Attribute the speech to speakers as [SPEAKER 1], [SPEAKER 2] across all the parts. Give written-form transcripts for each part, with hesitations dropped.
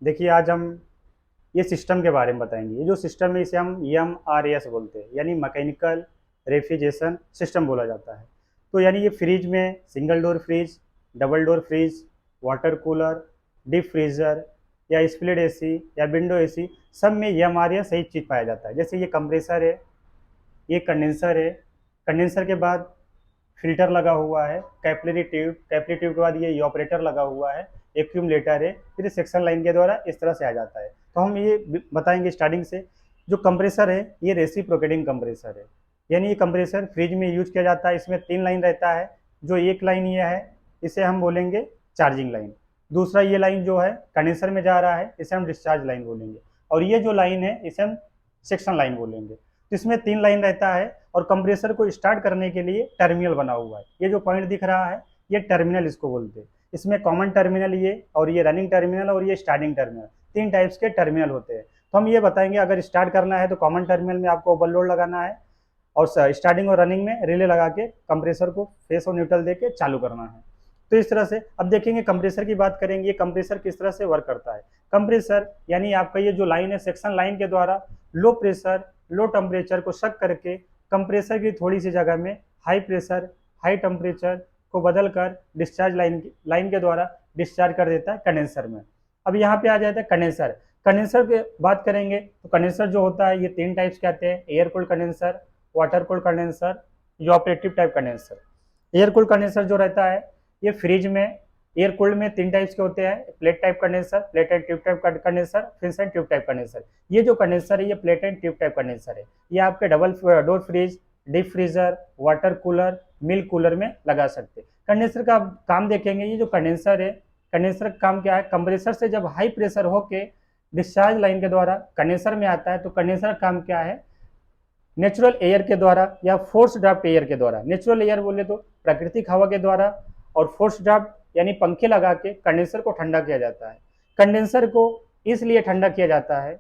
[SPEAKER 1] देखिए आज हम ये सिस्टम के बारे में बताएंगे। ये जो सिस्टम है इसे हम EMRAS बोलते हैं, यानी मैकेनिकल रेफ्रिजरेशन सिस्टम बोला जाता है। तो यानी ये फ्रिज में single door fridge, double door fridge, water cooler, deep freezer या स्प्लिट एसी या विंडो एसी, सब में EMRAS सही चीज़ पाया जाता है। जैसे ये कंप्रेसर है, ये कंडेंसर है, कंडेंसर के बाद फिल्टर लगा हुआ है, कैपिलरी ट्यूब के बाद ये ऑपरेटर लगा हुआ है, एक्यूमुलेटर है, फिर सेक्शन लाइन के द्वारा इस तरह से आ जाता है। तो हम ये बताएंगे स्टार्टिंग से। जो कंप्रेसर है ये रेसिप्रोकेटिंग कंप्रेसर है, यानी ये कंप्रेसर फ्रिज में यूज किया जाता है। इसमें 3 लाइन रहता है। जो एक लाइन ये है इसे हम बोलेंगे चार्जिंग लाइन। दूसरा ये लाइन जो है कंडेंसर में जा रहा है, इसे हम डिस्चार्ज लाइन बोलेंगे। और ये जो लाइन है इसे हम सेक्शन लाइन बोलेंगे। तो इसमें 3 लाइन रहता है और कंप्रेसर को स्टार्ट करने के लिए टर्मिनल बना हुआ है। ये जो पॉइंट दिख रहा है ये टर्मिनल इसको बोलते हैं। इसमें कॉमन टर्मिनल ये, और ये रनिंग टर्मिनल और ये स्टार्टिंग टर्मिनल, 3 टाइप्स के टर्मिनल होते हैं। तो हम ये बताएंगे अगर स्टार्ट करना है तो कॉमन टर्मिनल में आपको ओवरलोड लगाना है और स्टार्टिंग और रनिंग में रिले लगा के कंप्रेसर को फेस और न्यूट्रल दे के चालू करना है। तो इस तरह से अब देखेंगे कंप्रेसर की बात करेंगे। ये कंप्रेसर किस तरह से वर्क करता है। कंप्रेसर यानी आपका ये जो लाइन है सेक्शन लाइन के द्वारा लो प्रेशर लो टेम्परेचर को शक करके कंप्रेसर की थोड़ी सी जगह में हाई प्रेशर हाई टेम्परेचर को बदल कर डिस्चार्ज लाइन के द्वारा डिस्चार्ज कर देता है कंडेंसर में। अब यहाँ पे आ जाता है कंडेंसर। कंडेंसर की बात करेंगे तो कंडेंसर जो होता है ये 3 टाइप्स के आते हैं, air cooled condenser, water cooled condenser, evaporative type condenser. Air cooled condenser जो रहता है ये फ्रिज में एयर कूल्ड में 3 टाइप्स के होते हैं, plate type condenser, plate and tube type condenser, fins and tube type condenser. ये जो कंडेंसर है ये plate and tube type condenser है। ये आपके double door fridge, deep freezer, water cooler, milk cooler में लगा सकते हैं। कंडेंसर का काम देखेंगे। ये जो कंडेंसर है, कंडेंसर का काम क्या है, कंप्रेसर से जब हाई प्रेशर होके डिस्चार्ज लाइन के द्वारा कंडेंसर में आता है तो कंडेंसर का काम क्या है, नेचुरल एयर के द्वारा या फोर्स ड्राफ्ट एयर के द्वारा। नेचुरल एयर बोले तो प्राकृतिक हवा के द्वारा, और फोर्स ड्राफ्ट यानी पंखे लगा के कंडेंसर को ठंडा किया जाता है। कंडेंसर को इसलिए ठंडा किया जाता है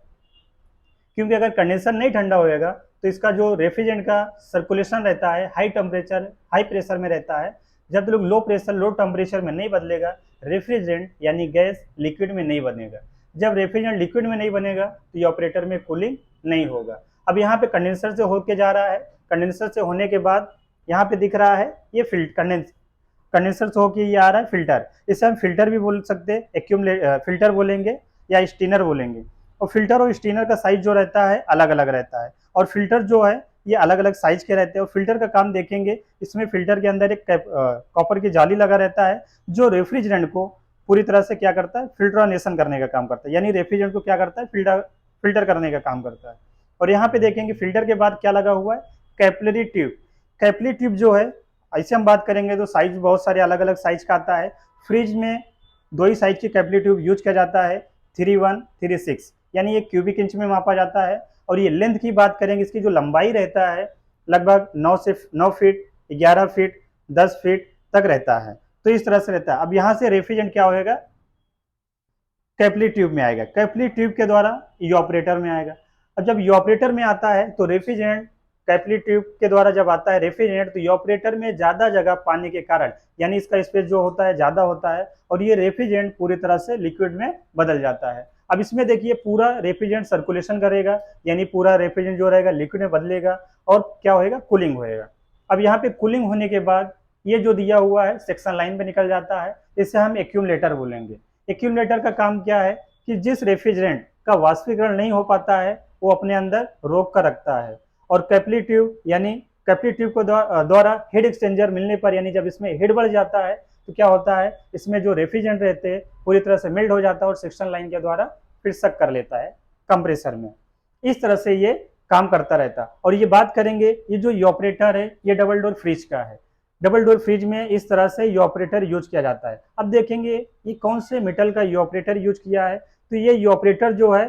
[SPEAKER 1] क्योंकि अगर कंडेंसर नहीं ठंडा होएगा तो इसका जो रेफ्रिजरेंट का सर्कुलेशन रहता है हाई टेम्परेचर हाई प्रेशर में रहता है। जब तक लो प्रेशर लो टेम्परेचर में नहीं बदलेगा रेफ्रिजरेंट यानी गैस लिक्विड में नहीं बनेगा। जब रेफ्रिजरेंट लिक्विड में नहीं बनेगा तो ये ऑपरेटर में कूलिंग नहीं होगा। अब यहाँ पे कंडेंसर से होके जा रहा है, कंडेंसर से होने के बाद यहाँ पे दिख रहा है ये कंडेंसर से होके ये आ रहा है फिल्टर। इसे हम फिल्टर भी बोल सकते हैं, फिल्टर बोलेंगे या स्टीनर बोलेंगे। और फिल्टर और स्टीनर का साइज जो रहता है अलग अलग रहता है, और फिल्टर जो है ये अलग अलग साइज के रहते हैं। और फिल्टर का काम देखेंगे, इसमें फिल्टर के अंदर एक कॉपर की जाली लगा रहता है जो रेफ्रिजरेंट को पूरी तरह से क्या करता है, फिल्ट्रानेशन करने का काम करता है, यानी रेफ्रिजरेंट को क्या करता है, फिल्टर करने का काम करता है। और यहाँ पे देखेंगे फिल्टर के बाद क्या लगा हुआ है, कैपिलरी ट्यूब। कैपिलरी ट्यूब जो है ऐसे हम बात करेंगे तो साइज बहुत सारे अलग अलग साइज का आता है। फ्रिज में 2 ही साइज की कैपिलरी ट्यूब यूज किया जाता है, 3-1, 3-6, यानी ये क्यूबिक इंच में मापा जाता है। और ये लेंथ की बात करेंगे, इसकी जो लंबाई रहता है लगभग 9 फीट, 11 फीट, 10 फीट तक रहता है। तो इस तरह से रहता है। अब यहाँ से रेफ्रिजरेंट क्या होएगा, कैपिलरी ट्यूब में आएगा, कैपिलरी ट्यूब के द्वारा इवापोरेटर में आएगा। अब जब इवापोरेटर में आता है तो रेफ्रिजरेंट कैपिलरी ट्यूब के द्वारा जब आता है रेफ्रिजरेंट तो इवापोरेटर में ज्यादा जगह पाने के कारण यानी इसका स्पेस जो होता है ज्यादा होता है और ये रेफ्रिजरेंट पूरी तरह से लिक्विड में बदल जाता है। अब इसमें देखिए पूरा रेफ्रिजरेंट सर्कुलेशन करेगा, यानी पूरा रेफ्रिजरेंट जो रहेगा लिक्विड में बदलेगा और क्या होएगा, कूलिंग होएगा। अब यहाँ पे कूलिंग होने के बाद ये जो दिया हुआ है सेक्शन लाइन पे निकल जाता है, इसे हम एक्यूमुलेटर बोलेंगे। एक्यूमुलेटर का काम क्या है कि जिस रेफ्रिजरेंट का वाष्पीकरण नहीं हो पाता है वो अपने अंदर रोक कर रखता है। और कैपिलरी ट्यूब यानी कैपिलरी ट्यूब को द्वारा हीट एक्सचेंजर मिलने पर, यानी जब इसमें हीट बढ़ जाता है तो क्या होता है, इसमें जो रेफ्रिजरेंट रहते हैं पूरी तरह से मेल्ट हो जाता है और सेक्शन लाइन के द्वारा फिर सक कर लेता है कंप्रेसर में। इस तरह से ये काम करता रहता है। और ये बात करेंगे, ये जो इवापोरेटर है ये डबल डोर फ्रिज का है। डबल डोर फ्रिज में इस तरह से इवापोरेटर यूज किया जाता है। अब देखेंगे ये कौन से मेटल का इवापोरेटर यूज किया है, तो ये इवापोरेटर जो है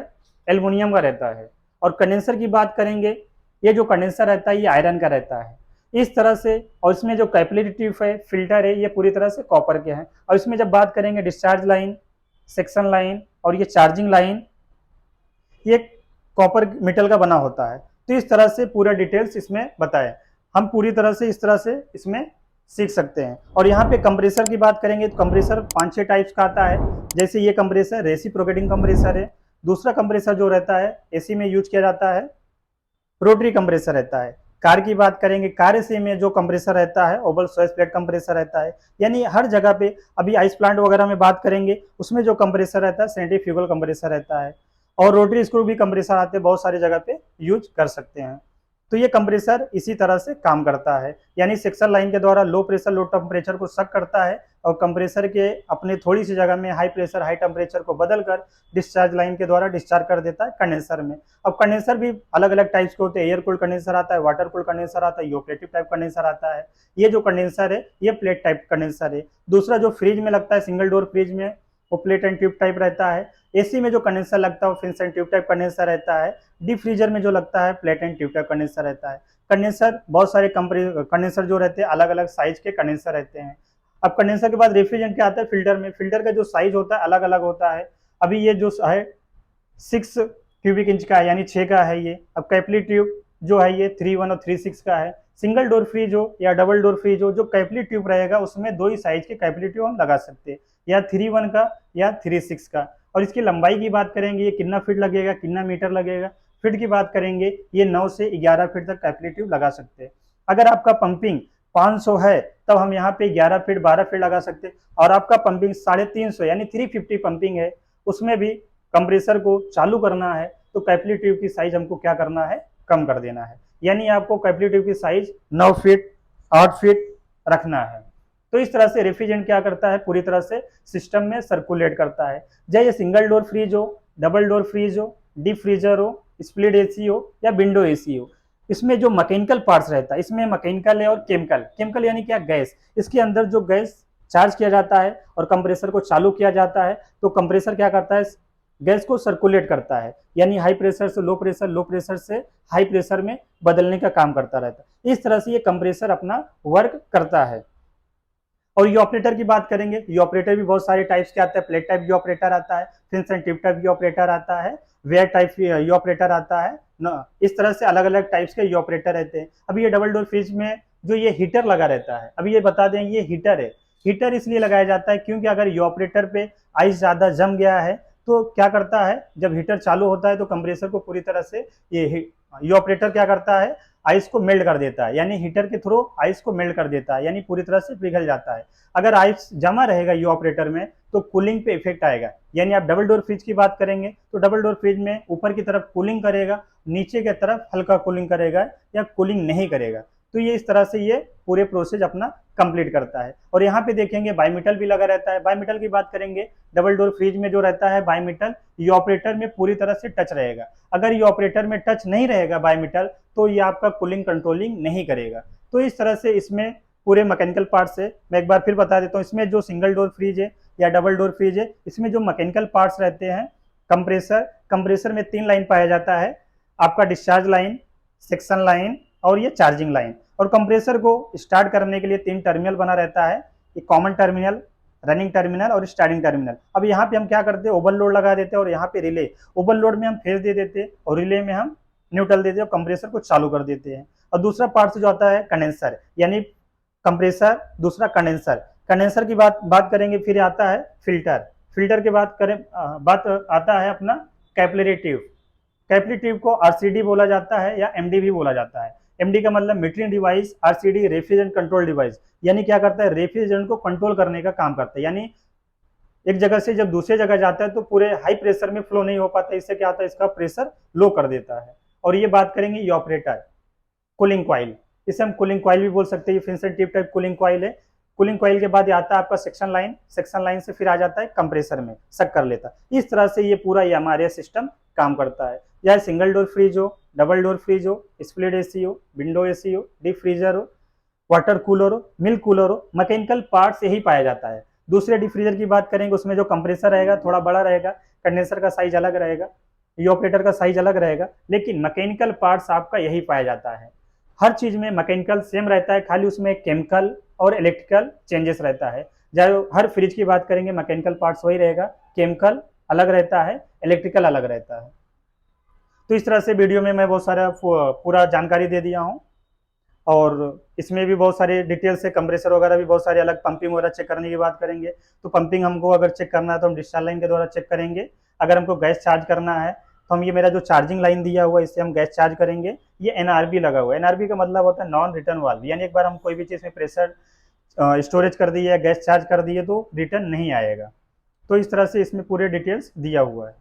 [SPEAKER 1] एल्युमिनियम का रहता है। और कंडेंसर की बात करेंगे, ये जो कंडेंसर रहता है ये आयरन का रहता है। इस तरह से, और इसमें जो कैपिलरी ट्यूब है फिल्टर है ये पूरी तरह से कॉपर के हैं। और इसमें जब बात करेंगे डिस्चार्ज लाइन, सेक्शन लाइन और ये चार्जिंग लाइन, ये कॉपर मेटल का बना होता है। तो इस तरह से पूरा डिटेल्स इसमें बताए। हम पूरी तरह से इस तरह से इसमें सीख सकते हैं। और यहाँ पे कंप्रेसर की बात करेंगे तो कंप्रेसर 5-6 टाइप्स का आता है। जैसे ये कंप्रेसर रेसिप्रोकेटिंग कंप्रेसर है। दूसरा कंप्रेसर जो रहता है एसी में यूज किया जाता है, रोटरी कंप्रेसर रहता है। कार की बात करेंगे, कार एसी में जो कंप्रेसर रहता है ओवल स्वेस प्लेट कंप्रेसर रहता है। यानी हर जगह पे, अभी आइस प्लांट वगैरह में बात करेंगे उसमें जो कंप्रेसर रहता है सेंट्रीफ्यूगल कंप्रेसर रहता है। और रोटरी स्क्रू भी कंप्रेसर आते हैं, बहुत सारी जगह पे यूज कर सकते हैं। तो ये कंप्रेसर इसी तरह से काम करता है, यानी सेक्शन लाइन के द्वारा लो प्रेशर लो टेम्परेचर को सक करता है और कंप्रेसर के अपने थोड़ी सी जगह में हाई प्रेशर हाई टेम्परेचर को बदलकर डिस्चार्ज लाइन के द्वारा डिस्चार्ज कर देता है कंडेंसर में। अब कंडेंसर भी अलग अलग टाइप्स के होते हैं, एयर कूल्ड कंडेंसर आता है, वाटर कूल्ड कंडेंसर आता है, इवेपोरेटिव टाइप कंडेंसर आता है। ये जो कंडेंसर है ये प्लेट टाइप कंडेंसर है। दूसरा जो फ्रिज में लगता है सिंगल डोर फ्रिज में, वो प्लेट एंड ट्यूब टाइप रहता है। एसी में जो कंडेंसर लगता है वो fins and tube type condenser रहता है। डीप फ्रीजर में जो लगता है plate and tube type condenser रहता है। कंडेंसर बहुत सारे कंडेंसर जो रहते हैं अलग अलग साइज के कंडेंसर रहते हैं। अब कंडेंसर के बाद रेफ्रिजरेंट क्या आता है फिल्टर में। फिल्टर का जो साइज होता है अलग अलग होता है। अभी ये जो है 6 क्यूबिक इंच का है, यानी 6 का है ये। अब कैपिलरी ट्यूब जो है ये 3.1 और 3.6 का है। सिंगल डोर फ्रिज हो या डबल डोर फ्रिज हो, जो कैपिलरी ट्यूब रहेगा उसमें दो ही साइज के कैपिलरी ट्यूब हम लगा सकते हैं, या 3.1 का या 3.6 का। और इसकी लंबाई की बात करेंगे, ये कितना फीट लगेगा, कितना मीटर लगेगा। फीट की बात करेंगे, ये 9 से 11 फीट तक कैपिलरी ट्यूब लगा सकते हैं। अगर आपका पंपिंग 500 है तब हम यहाँ पे 11 फीट 12 फीट लगा सकते हैं। और आपका पंपिंग 350 यानी 350 पंपिंग है, उसमें भी कंप्रेसर को चालू करना है तो कैपिलरी ट्यूब की साइज हमको क्या करना है, कम कर देना है। यानी आपको कैपिलरी ट्यूब की साइज 9 फीट 8 फीट रखना है। तो इस तरह से रेफ्रिजरेंट क्या करता है, पूरी तरह से सिस्टम में सर्कुलेट करता है। चाहे ये सिंगल डोर फ्रिज हो, डबल डोर फ्रिज हो, डीप फ्रीजर हो, स्प्लिट एसी हो या विंडो एसी हो, इसमें जो मैकेनिकल पार्ट्स रहता है, इसमें मैकेनिकल है और केमिकल। केमिकल यानी क्या, गैस। इसके अंदर जो गैस चार्ज किया जाता है और कंप्रेसर को चालू किया जाता है, तो कंप्रेसर क्या करता है, गैस को सर्कुलेट करता है, यानी हाई प्रेशर से लो प्रेशर, लो प्रेशर से हाई प्रेशर में बदलने का काम करता रहता है। इस तरह से ये कंप्रेसर अपना वर्क करता है। और ये ऑपरेटर की बात करेंगे, ये ऑपरेटर भी बहुत सारे टाइप्स के आते हैं। प्लेट टाइप ये ऑपरेटर आता है, फिन्स एंड ट्यूब टाइप ये ऑपरेटर आता है, वेयर टाइप ये ऑपरेटर आता है ना। इस तरह से अलग अलग टाइप्स के ये ऑपरेटर रहते हैं। अभी ये डबल डोर फ्रिज में जो ये हीटर लगा रहता है, अभी ये बता दें ये हीटर है। हीटर इसलिए लगाया जाता है क्योंकि अगर ये ऑपरेटर पे आइस ज्यादा जम गया है तो क्या करता है, जब हीटर चालू होता है तो कंप्रेसर को पूरी तरह से ये ऑपरेटर क्या करता है, आइस को मेल्ट कर देता है, यानी हीटर के थ्रू आइस को मेल्ट कर देता है, यानी पूरी तरह से पिघल जाता है। अगर आइस जमा रहेगा ये ऑपरेटर में तो कूलिंग पे इफेक्ट आएगा। यानी आप डबल डोर फ्रिज की बात करेंगे तो डबल डोर फ्रिज में ऊपर की तरफ कूलिंग करेगा, नीचे की तरफ हल्का कूलिंग करेगा या कूलिंग नहीं करेगा। तो ये इस तरह से ये पूरे प्रोसेस अपना कंप्लीट करता है। और यहाँ पे देखेंगे बायोमेटल भी लगा रहता है। बायोमेटल की बात करेंगे, डबल डोर फ्रिज में जो रहता है बायोमेटल, ये ऑपरेटर में पूरी तरह से टच रहेगा। अगर ये ऑपरेटर में टच नहीं रहेगा बायोमेटल तो ये आपका कूलिंग कंट्रोलिंग नहीं करेगा। तो इस तरह से इसमें पूरे मैकेनिकल पार्ट्स है। मैं एक बार फिर बता देता हूँ, इसमें जो सिंगल डोर फ्रिज है या डबल डोर फ्रिज है, इसमें जो मैकेनिकल पार्ट्स रहते हैं, कंप्रेसर में 3 लाइन पाया जाता है, आपका डिस्चार्ज लाइन, सेक्शन लाइन और ये चार्जिंग लाइन। और कंप्रेसर को स्टार्ट करने के लिए 3 टर्मिनल बना रहता है, ये कॉमन टर्मिनल, रनिंग टर्मिनल और स्टार्टिंग टर्मिनल। अब यहाँ पे हम क्या करते हैं, ओवरलोड लगा देते हैं और यहाँ पे रिले। ओवरलोड में हम फेज दे देते हैं और रिले में हम न्यूट्रल देते हैं और कंप्रेसर को चालू कर देते हैं। और दूसरा पार्ट जो आता है कंडेंसर, यानी कंप्रेसर, दूसरा कंडेंसर। कंडेंसर की बात करेंगे, फिर आता है फिल्टर। फिल्टर के बात आता है अपना कैपिलरी ट्यूब। कैपिलरी ट्यूब को आरसीडी बोला जाता है या एमडी भी बोला जाता है। एमडी का मतलब metering device, RCD refrigerant control device, यानी क्या करता है, रेफ्रिजरेंट को कंट्रोल करने का काम करता है। यानी एक जगह से जब दूसरे जगह जाता है तो पूरे हाई प्रेशर में फ्लो नहीं हो पाता, इससे क्या होता है, इसका प्रेशर लो कर देता है। और ये बात करेंगे ये ऑपरेटर, कूलिंग कॉइल, इसे हम कूलिंग कॉइल भी बोल सकते हैं। ये fins and tube type cooling coil है। कूलिंग कॉइल के बाद आता है आपका सेक्शन लाइन, सेक्शन लाइन से फिर आ जाता है कंप्रेसर में, सक कर लेता है। इस तरह से ये पूरा ये हमारे सिस्टम काम करता है। चाहे सिंगल डोर फ्रिज हो, डबल डोर फ्रिज हो, स्प्लिट एसी हो, विंडो एसी हो, डीप फ्रीजर हो, वाटर कूलर हो, मिल्क कूलर हो, मैकेनिकल पार्ट्स यही पाया जाता है। दूसरे डीप फ्रीजर की बात करेंगे, उसमें जो कंप्रेसर रहेगा थोड़ा बड़ा रहेगा, कंडेंसर का साइज अलग रहेगा, ये ऑपरेटर का साइज अलग रहेगा, लेकिन मैकेनिकल पार्ट्स आपका यही पाया जाता है। हर चीज में मैकेनिकल सेम रहता है, खाली उसमें केमिकल और इलेक्ट्रिकल चेंजेस रहता है। चाहे हर फ्रिज की बात करेंगे मैकेनिकल पार्ट्स वही रहेगा, केमिकल अलग रहता है, इलेक्ट्रिकल अलग रहता है। तो इस तरह से वीडियो में मैं बहुत सारा पूरा जानकारी दे दिया हूँ। और इसमें भी बहुत सारे डिटेल्स है, कंप्रेसर वगैरह भी बहुत सारे अलग, पंपिंग वगैरह चेक करने की बात करेंगे। तो पंपिंग हमको अगर चेक करना है तो हम डिस्चार्ज लाइन के द्वारा चेक करेंगे। अगर हमको गैस चार्ज करना है तो हम ये मेरा जो चार्जिंग लाइन दिया हुआ है इससे हम गैस चार्ज करेंगे। ये एनआरबी लगा हुआ है, एनआरबी का मतलब होता है नॉन रिटर्न वाल्व, यानी एक बार हम कोई भी चीज़ में प्रेशर स्टोरेज कर दिए या गैस चार्ज कर दिए तो रिटर्न नहीं आएगा। तो इस तरह से इसमें पूरे डिटेल्स दिया हुआ है।